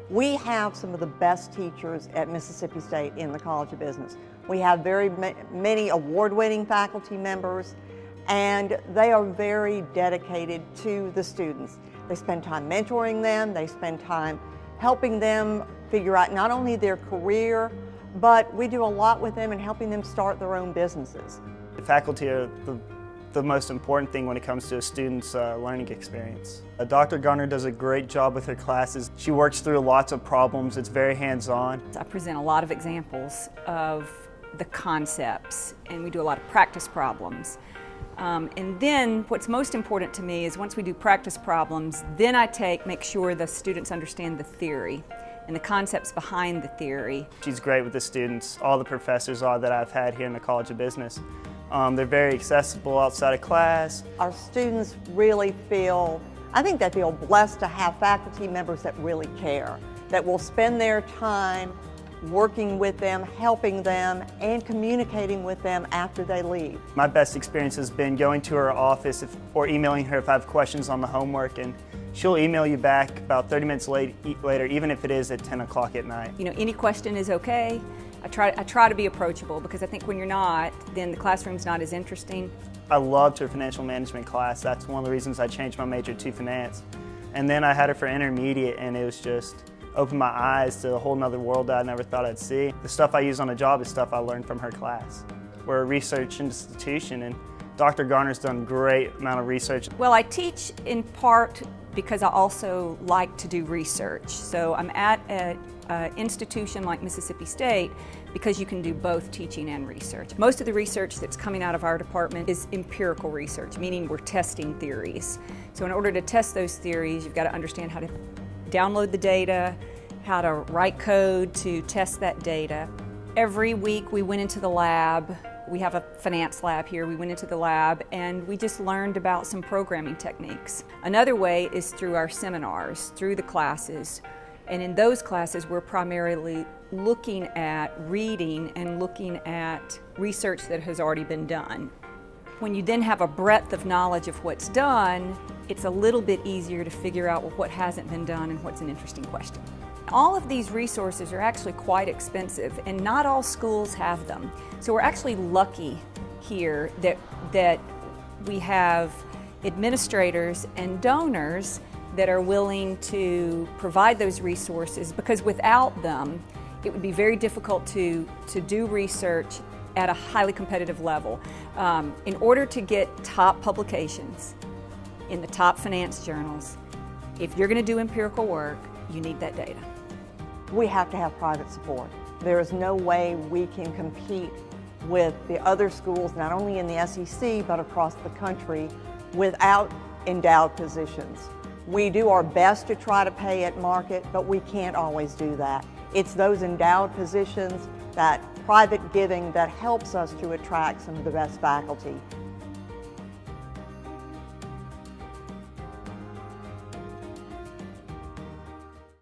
We have some of the best teachers at Mississippi State in the College of Business. We have very many award-winning faculty members, and they are very dedicated to the students. They spend time mentoring them, they spend time helping them figure out not only their career, but we do a lot with them in helping them start their own businesses. The faculty are the most important thing when it comes to a student's learning experience. Dr. Garner does a great job with her classes. She works through lots of problems. It's very hands-on. I present a lot of examples of the concepts, and we do a lot of practice problems. And then what's most important to me is once we do practice problems, then I make sure the students understand the theory and the concepts behind the theory. She's great with the students. All the professors are that I've had here in the College of Business. They're very accessible outside of class. Our students really I think they feel blessed to have faculty members that really care, that will spend their time working with them, helping them, and communicating with them after they leave. My best experience has been going to her office or emailing her if I have questions on the homework, and she'll email you back about 30 minutes later, even if it is at 10 o'clock at night. You know, any question is okay. I try to be approachable, because I think when you're not, then the classroom's not as interesting. I loved her financial management class. That's one of the reasons I changed my major to finance. And then I had her for intermediate, and it was just opened my eyes to a whole nother world that I never thought I'd see. The stuff I use on the job is stuff I learned from her class. We're a research institution, and Dr. Garner's done a great amount of research. Well, I teach in part because I also like to do research. So I'm at an institution like Mississippi State because you can do both teaching and research. Most of the research that's coming out of our department is empirical research, meaning we're testing theories. So in order to test those theories, you've got to understand how to download the data, how to write code to test that data. Every week we went into the lab. We have a finance lab here. We went into the lab and we just learned about some programming techniques. Another way is through our seminars, through the classes. And in those classes, we're primarily looking at reading and looking at research that has already been done. When you then have a breadth of knowledge of what's done, it's a little bit easier to figure out what hasn't been done and what's an interesting question. All of these resources are actually quite expensive, and not all schools have them. So we're actually lucky here that we have administrators and donors that are willing to provide those resources, because without them, it would be very difficult to do research at a highly competitive level. In order to get top publications in the top finance journals, if you're going to do empirical work, you need that data. We have to have private support. There is no way we can compete with the other schools, not only in the SEC, but across the country, without endowed positions. We do our best to try to pay at market, but we can't always do that. It's those endowed positions, that private giving, that helps us to attract some of the best faculty.